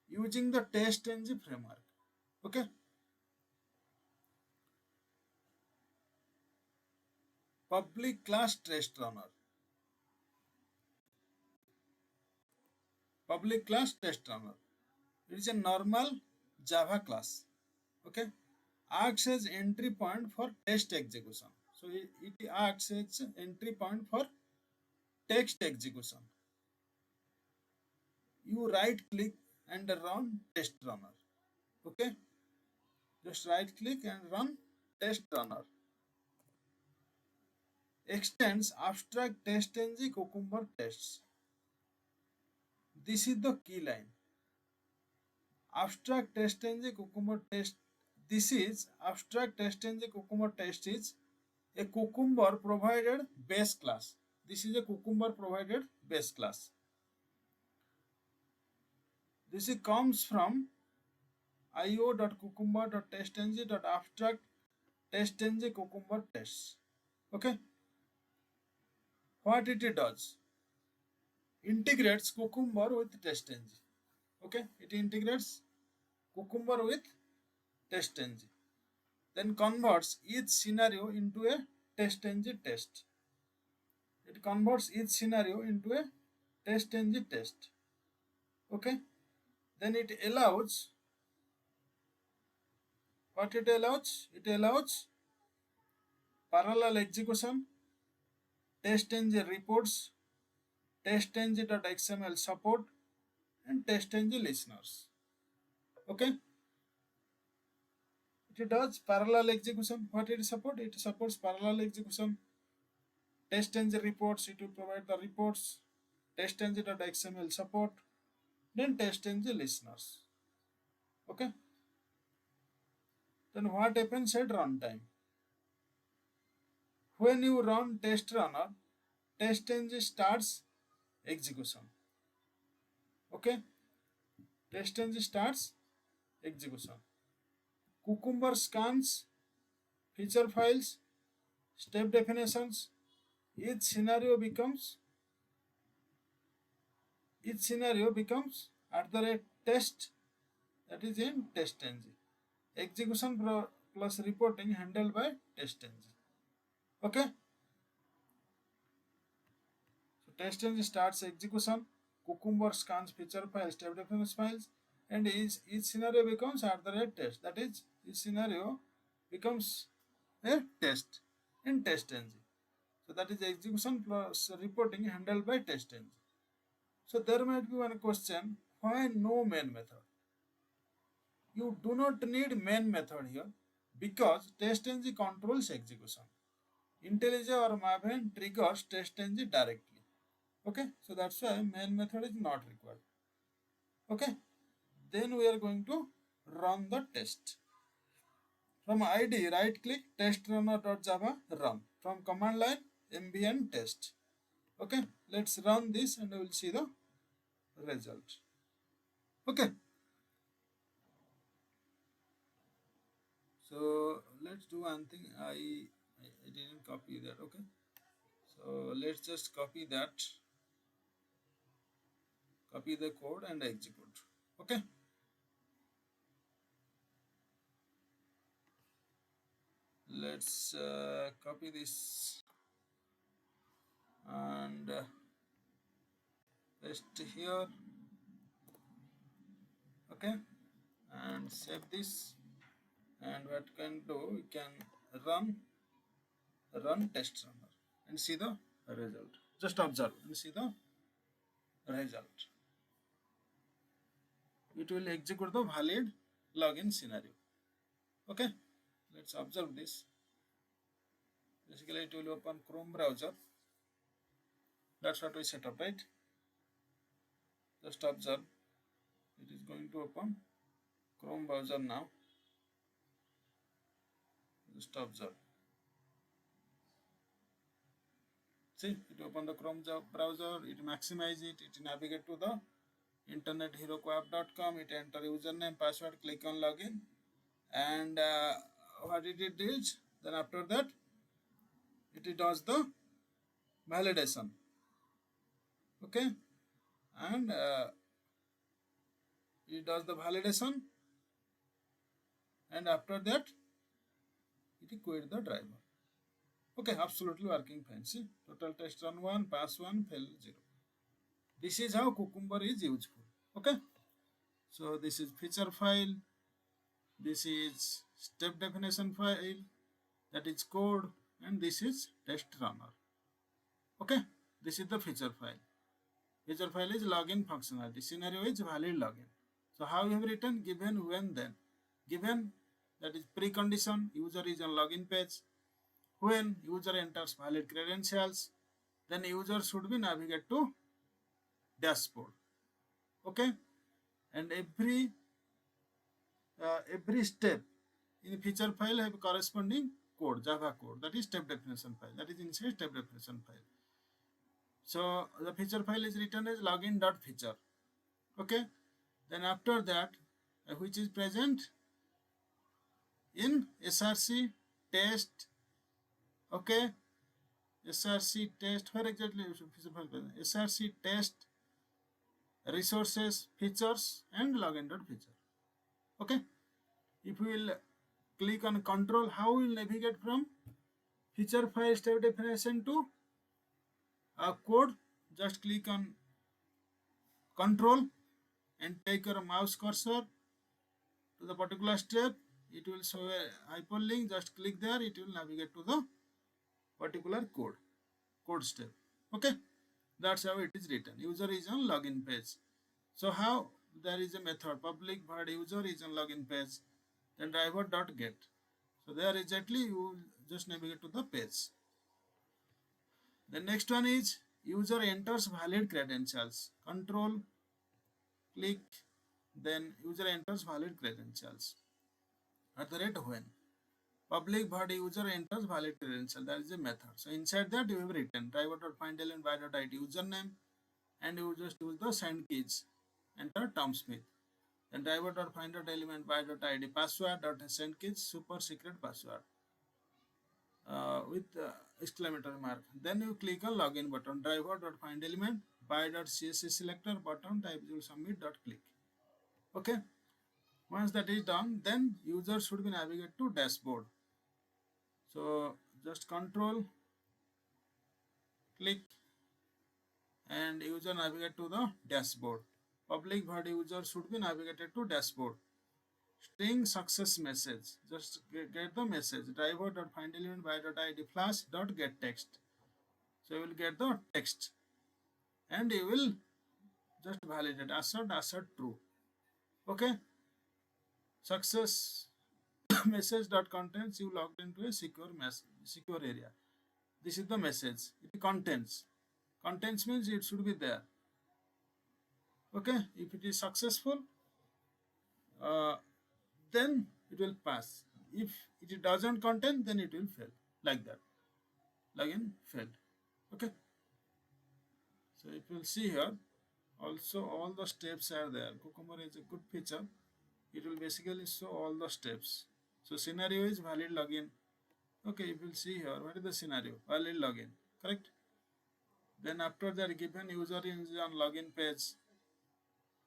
using the TestNG framework. Okay, public class test runner. Public class test runner. It is a normal Java class. Okay, acts as entry point for test execution. So it acts as entry point for text execution. You right click and run test runner. Okay, just right click and run test runner. Extends abstract TestNG Cucumber tests. This is the key line. Abstract TestNG Cucumber test. This is abstract TestNG Cucumber test is a Cucumber provided base class. This is a Cucumber provided base class. This comes from io.cucumber.testng.abstract TestNG Cucumber tests. Okay, what it does? Integrates Cucumber with TestNG. Okay, it integrates Cucumber with TestNG. Then converts each scenario into a TestNG test. It converts each scenario into a TestNG test. Okay, then it allows, what it allows? It allows parallel execution, TestNG reports, TestNG.xml support, and TestNG listeners. Okay, It does parallel execution. What it support? It supports parallel execution. TestNG reports, it will provide the reports. TestNG.xml support. Then TestNG listeners. Okay. Then what happens at runtime? When you run test runner, TestNG starts execution. Okay. TestNG starts execution. Cucumber scans feature files, step definitions. Each scenario becomes at the rate test, that is in TestNG. Execution plus reporting handled by TestNG. Okay. So TestNG starts execution. Cucumber scans feature files, step definition files, and each scenario becomes at the rate test. That is, each scenario becomes a test in TestNG. So that is execution plus reporting handled by TestNG. So there might be one question: why no main method? You do not need main method here because TestNG controls execution. IntelliJ or Maven triggers TestNG directly. Okay, so that's why main method is not required. Okay, then we are going to run the test. From ID, right click testrunner.java, run. From command line, mbn test. Okay, let's run this and we will see the result. Okay, so let's do one thing. I didn't copy that. Okay, so let's just copy the code and execute. Okay, let's copy this and paste here. Okay, and save this. And what can do, we can run test runner and see the result. Just observe and see the result. It will execute the valid login scenario. Okay, let's observe this. Basically it will open Chrome browser. That's what we set up, right? Just observe, it is going to open Chrome browser now. Just observe. See, it open the Chrome browser, it maximize it, it navigate to the internetherocoapp.com, it enter username, password, click on login, and what it is, then after that it does the validation. Okay, and it does the validation, and after that it quit the driver. Okay, absolutely working fine. See, total test run 1, pass 1, fail 0. This is how Cucumber is useful. Okay, so this is feature file, this is step definition file, that is code, and this is test runner. Okay, this is the feature file. Feature file is login functionality. Scenario is valid login. So how we have written given, when, then. Given, that is precondition, user is on login page. When user enters valid credentials, then user should be navigate to dashboard. Okay, and every step in feature file have corresponding code, Java code, that is step definition file, that is inside step definition file. So the feature file is written as login.feature. Okay, then after that, which is present in src test. Okay, src test, where exactly feature file present? Src test resources features and login.feature. Okay, if we will click on control, how we will navigate from feature file step definition to code? Just click on control and take your mouse cursor to the particular step. It will show a hyperlink. Just click there. It will navigate to the particular code step. Okay, that's how it is written. User is on login page. So how? There is a method public void user is on login page. then driver.get. So there exactly you just navigate to the page. The next one is user enters valid credentials. Control click, then user enters valid credentials. At the rate when public void user enters valid credential, that is a method. So inside that you have written driver.find element by.id username, and you just use the send keys. Enter Tom Smith. Then driver.find.element by.id password.send keys super secret password with exclamatory mark. Then you click on login button. Driver.find.element by.css selector button type you submit.click. Okay. Once that is done, then user should be navigate to dashboard. So just control click and user navigate to the dashboard. Public void user should be navigated to dashboard. String success message. Just get the message. Driver.find.element by.id flash.get text. So you will get the text and you will just validate assert true. Okay. Success message dot contains you logged into a secure area. This is the message. It contains. Contents means it should be there. Okay. If it is successful, uh, then it will pass. If it doesn't contain, then it will fail. Like that. Login failed. Okay. So if you will see here, also all the steps are there. Cucumber is a good feature. It will basically show all the steps. So scenario is valid login. Okay, if you will see here, what is the scenario? Valid login. Correct? Then after that, given user is on login page,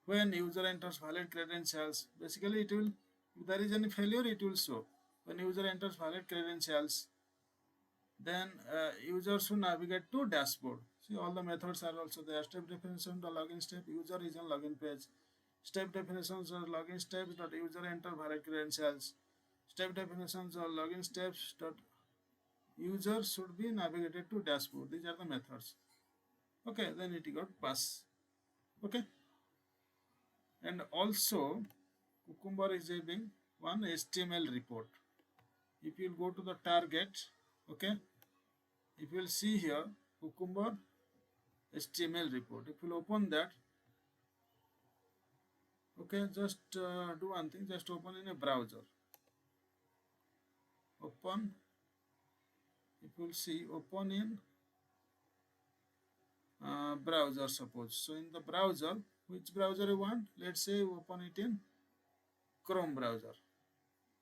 when user enters valid credentials, basically it will, if there is any failure, it will show. When user enters valid credentials, then user should navigate to dashboard. See, all the methods are also there. Step definition, the login step, user is on login page. Step definitions or login steps dot user enter valid credentials. Step definitions or login steps dot user should be navigated to dashboard. These are the methods. Okay, then it got pass. Okay, and also Cucumber is having one HTML report. If you go to the target, okay, if you will see here Cucumber HTML report. If you open that, okay, just do one thing. Just open in a browser. Open. If you will see, open in browser suppose. So in the browser, which browser you want? Let's say open it in Chrome browser.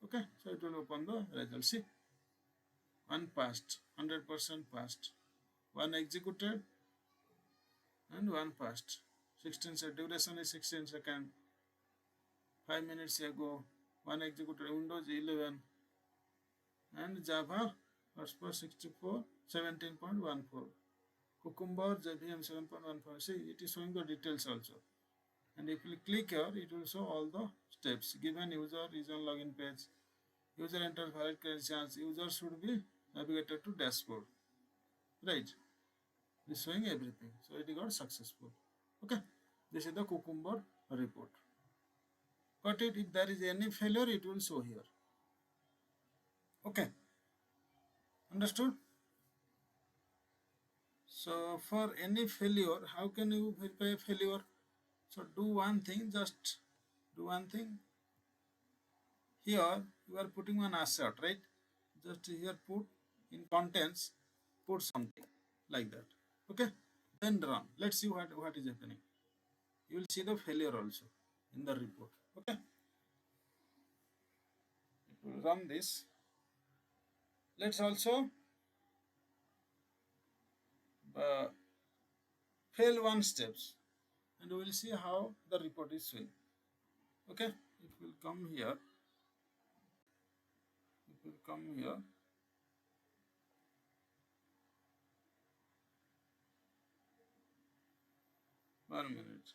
Okay, so it will open the result. See, one passed, 100% passed, one executed, and one passed. 16 seconds. Duration is 16 seconds. 5 minutes ago, one executed. Windows 11 and Java Hotspot 64 17.14. Cucumber JVM 7.14. See, it is showing the details also. And if you click here, it will show all the steps. Given user is on login page, user enters valid credentials, user should be navigated to dashboard. Right? It is showing everything. So it got successful. Okay. This is the Cucumber report. Got it? If there is any failure, it will show here. Okay. Understood? So for any failure, how can you verify failure? So do one thing, just do one thing. Here you are putting one assert, right? Just here put in contents, put something like that. Okay, then run. Let's see what is happening. You will see the failure also in the report. Okay, it will run this. Let's also uh, fail one steps, and we will see how the report is showing. Okay, it will come here. It will come here. One minute.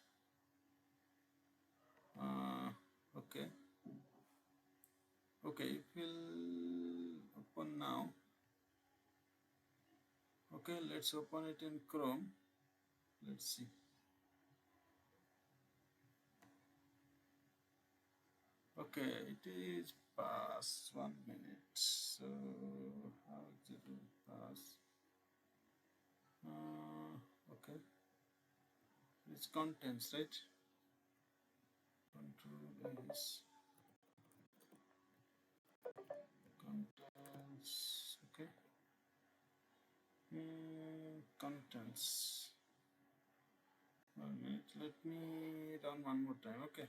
Okay. Okay, it will open now. Okay, let's open it in Chrome. Let's see. Okay, it is pass 1 minute. So how it will pass? Okay, it's contents, right? Control is contents. Okay. Contents. 1 minute. Let me run one more time. Okay.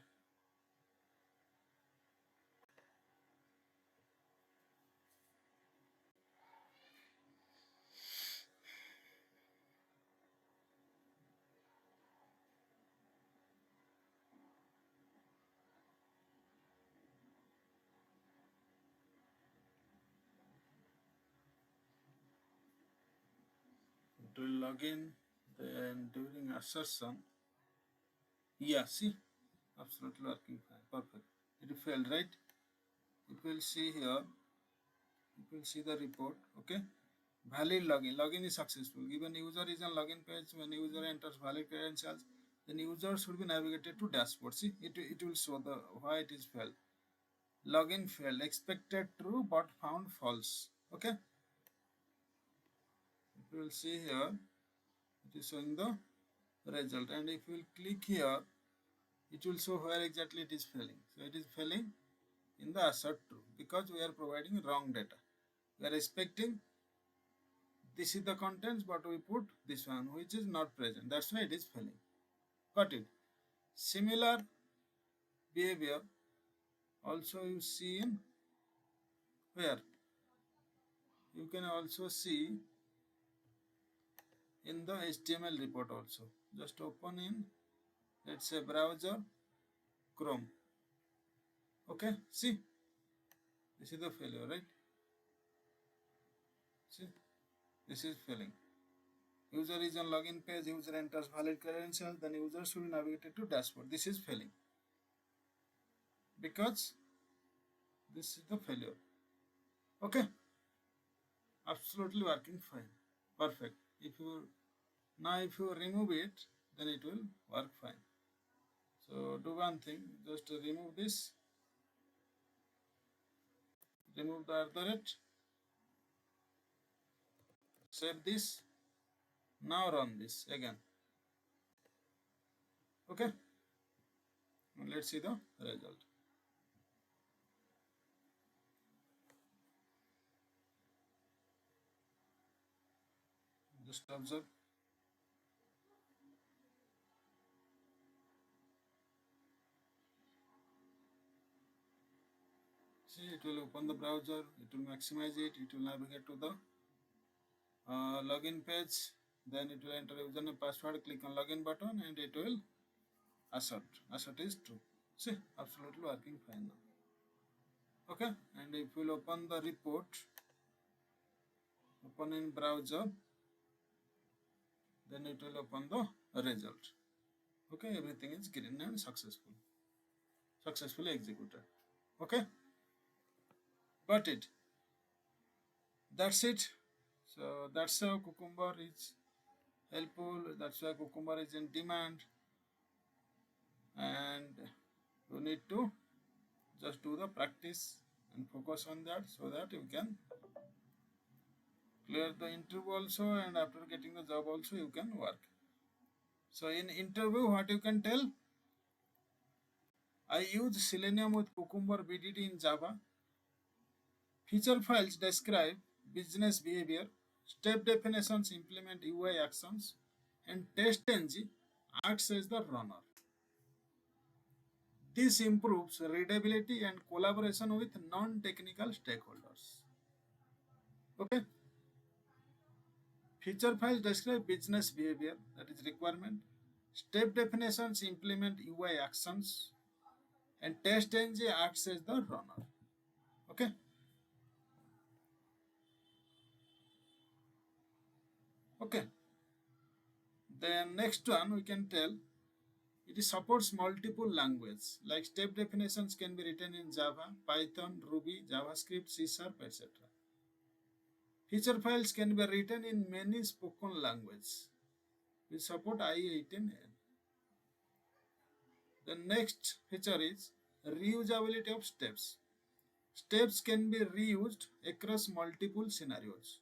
It will log in. Then during assertion, yeah, see, absolutely working fine. Perfect. It failed, right? It will see here. It will see the report. Okay. Valid login. Login is successful. Given user is on login page, when user enters valid credentials, then user should be navigated to dashboard. See, it will show the why it is failed. Login failed. Expected true but found false. Okay. You will see here. It is showing the result, and if you will click here, it will show where exactly it is failing. So it is failing in the assert true because we are providing wrong data. We are expecting this is the contents, but we put this one which is not present. That's why it is failing. Got it? Similar behavior also you see in where? You can also see in the HTML report also. Just open in, let's say, browser Chrome. Okay, see, this is the failure, right? See, this is failing. User is on login page, user enters valid credentials, then user should be navigated to dashboard. This is failing because this is the failure. Okay, absolutely working fine. Perfect. If you remove it, then it will work fine. So do one thing, just remove this, remove the @ save this, now run this again. Okay, let's see the result. Just observe. See, it will open the browser, it will maximize it, it will navigate to the login page, then it will enter username password, click on login button, and it will assert is true. See, absolutely working fine now. Okay, and if you will open the report, open in browser, then it will open the result. Okay, everything is green and successfully executed. Okay, got it. That's it. So that's how Cucumber is helpful. That's why Cucumber is in demand, and you need to just do the practice and focus on that so that you can clear the interview also, and after getting the job also you can work. So in interview, what you can tell? I use Selenium with Cucumber BDD in Java. Feature files describe business behavior. Step definitions implement UI actions. And TestNG acts as the runner. This improves readability and collaboration with non-technical stakeholders. Okay. Feature files describe business behavior, that is requirement. Step definitions implement UI actions, and TestNG acts as the runner. Okay. Okay. Then next one we can tell it supports multiple languages, like step definitions can be written in Java, Python, Ruby, JavaScript, C#, etc. Feature files can be written in many spoken languages. We support IE18N. The next feature is reusability of steps. Steps can be reused across multiple scenarios.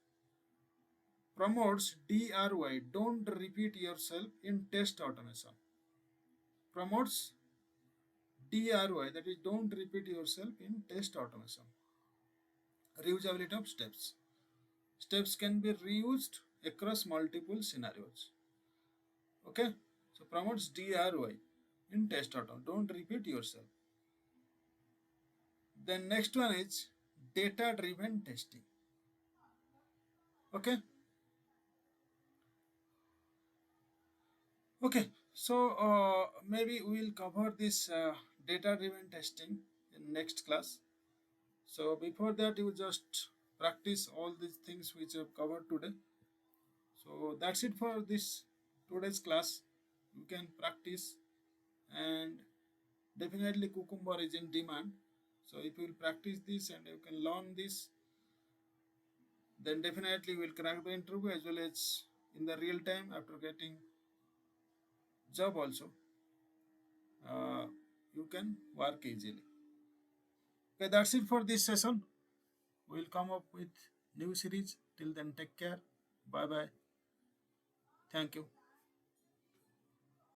Promotes DRY, don't repeat yourself in test automation. Promotes DRY, that is don't repeat yourself in test automation. Reusability of steps. Steps can be reused across multiple scenarios. Okay, so promotes DRY in test automation. Don't repeat yourself. Then next one is data driven testing. Okay. Okay, so maybe we will cover this data driven testing in next class. So before that, you just practice all these things which I have covered today. So that's it for this today's class. You can practice, and definitely Cucumber is in demand. So if you will practice this and you can learn this, then definitely you will crack the interview as well as in the real time after getting job also. Uh, you can work easily. Okay, that's it for this session. We'll come up with new series. Till then, take care. Bye bye. Thank you.